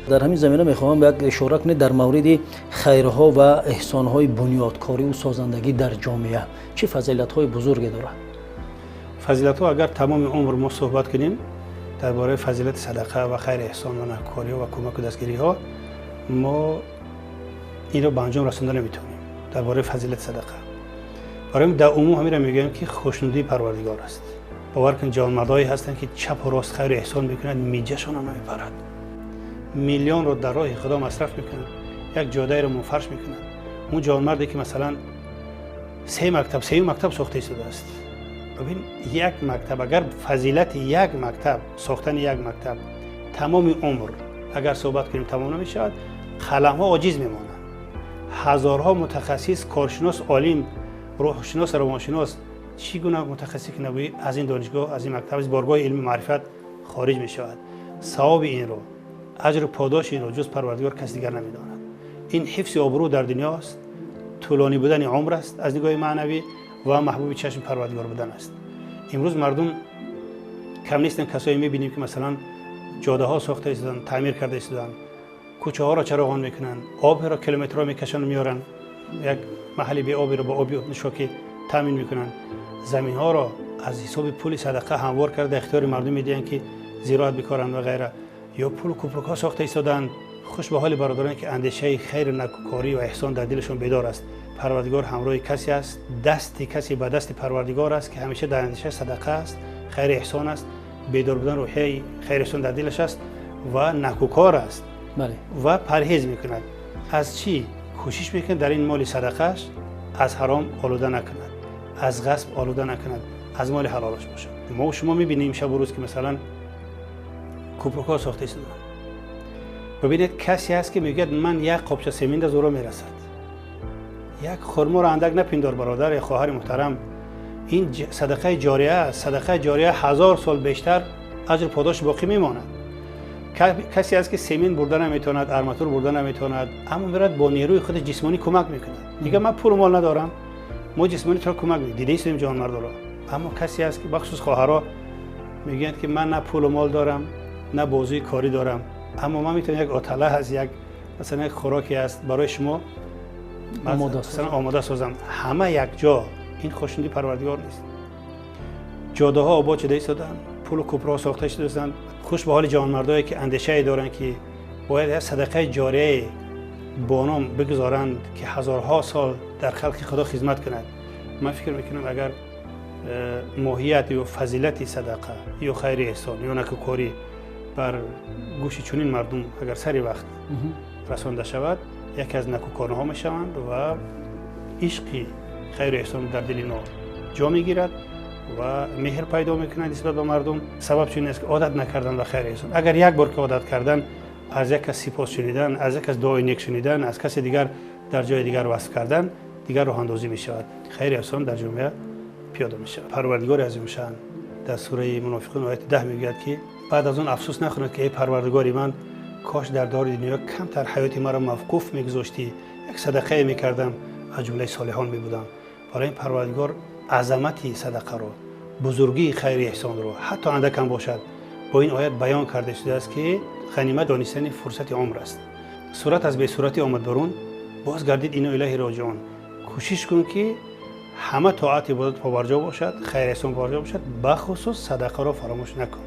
در همین زمینه میخواهم یک اشاره کنید در مورد خیرها و احسانهای بنیادکاری و سازندگی در جامعه چه فضیلت‌های بزرگی دارد؟ فضیلت‌ها اگر تمام عمر ما صحبت کنیم درباره فضیلت صدقه و خیر احسان و نیکوکاری و کمک و دستگیری‌ها ما این رو به انجام رساندن نمیتونیم. درباره فضیلت صدقه برای در عموم همین را میگم که خوشنودی پروردگار است. باور کن جوانمردایی هستند که چپ و راست خیر و احسان میکنند، میجهشان هم نمیپرد. میلیون رو در راه خدا مصرف میکنند، یک جاده رو منفرش میکنند. اون جوانمردی که مثلا سه مکتب ساخته شده است. ببین یک مکتب اگر فضیلت یک مکتب ساختن یک مکتب تمام عمر اگر صحبت کنیم تمام نمیشود، قلم‌ها عاجز میمانند. هزارها متخصص، کارشناس، عالم، روحشناس، روانشناس چگونه متخصصی که نبوی از این دانشگاه، از این مکتب، از بارگاه علم معرفت خارج می شود. ثواب این رو، اجر و پاداش این رو جز پروردگار کسی دیگر نمیداند. این حفظ آبرو در دنیا است، طولانی بودن عمر است از نگاه معنوی و محبوب چشم پروردگار بودن است. امروز مردم کم نیستن کسایی میبینیم که مثلا جاده ها ساخته شدن، تعمیر کرده شدن، کوچه ها را چراغان میکنن، آب را کیلومترها میکشن و میارن، یک محلی بی آبی را با آبی نشاکی تامین میکنن. زمین ها را از حساب پول صدقه هموار کرده اختیار مردم میدین که زراعت بکارند و غیره. یا پول کوپرک ها ساخته ایستادن، خوش به حال برادران که اندیشه خیر و نیکوکاری و احسان در دلشون بیدار است. پروردگار همراه کسی است، دست کسی به دست پروردگار است که همیشه در اندیشه صدقه است، خیر احسان است، بیدار بودن روحی خیر احسان در دلش است و نیکوکار است. بله. و پرهیز میکند. از چی کوشش میکند در این مال صدقهش از حرام آلوده نکند، از غصب آلوده نکند، از مال حلالش باشد. ما و شما میبینیم شب و روز که مثلا کوپرک‌ها ساخته شدن. ببینید کسی هست که میگه من یک قابچه سمنت از او را میرسد. یک خرما را اندک نپندار برادر یا خواهر محترم. این صدقه جاریه است. صدقه جاریه 1000 سال بیشتر اجر پاداش باقی میماند. کسی است که سمن برده نمیتواند، ارماتور برده نمیتواند، اما میرد با نیروی خود جسمانی کمک میکند. میگه من پول و مال ندارم، ما جسمانی تو کمک میکنیم. دیده ایستیم جان مرد را. اما کسی است که بخصوص خواهرها میگن که من نه پول و مال دارم، نه بازوی کاری دارم، اما من میتونم یک آتله از یک مثلا یک خوراکی است برای شما مثلا آماده سازم. همه یک جا. این خوشنودی پروردگار نیست. جاده ها آباد شده ایستادن، پول و کوپرها ساخته شده‌اند. خوش به حال جوانمردایی که اندیشه دارن که باید صدقه جاریه با نام بگذارند که هزارها سال در خلق خدا خدمت کنند. من فکر میکنم اگر ماهیت و فضیلت صدقه یا خیر احسان یا نیکوکاری بر گوش چنین مردم اگر سری وقت رسانده شود، یکی از نیکوکارها میشوند و عشقی خیر احسان در دل اینا جا میگیرد و مهر پیدا میکنند نسبت به مردم. سبب چون است که عادت نکردن به خیر احسان. اگر یک بار که عادت کردن از یک کس سپاس شنیدن، از یک کس دعای نیک شنیدن، از کسی دیگر در جای دیگر وصف کردن، دیگر راه اندازی میشود. خیر احسان در جامعه پیاده میشود. پروردگار عظیم شأن در سوره منافقون آیه 10 میگوید که بعد از اون افسوس نخورید که ای پروردگاری من، کاش در دار دنیا کمتر حیات مرا موقوف میگذاشتی، یک صدقه میکردم، از جمله صالحان میبودم. برای این پروردگار عظمت صدقه رو، بزرگی خیر احسان رو حتی اندک هم باشد با این آیت بیان کرده شده است که غنیمت دانستن فرصت عمر است. صورت از به صورتی آمد برون، باز گردید اینو الیه راجعون. کوشش کن که همه طاعت عبادت پابرجا باشد، خیر احسان پابرجا باشد، بخصوص صدقه رو فراموش نکن.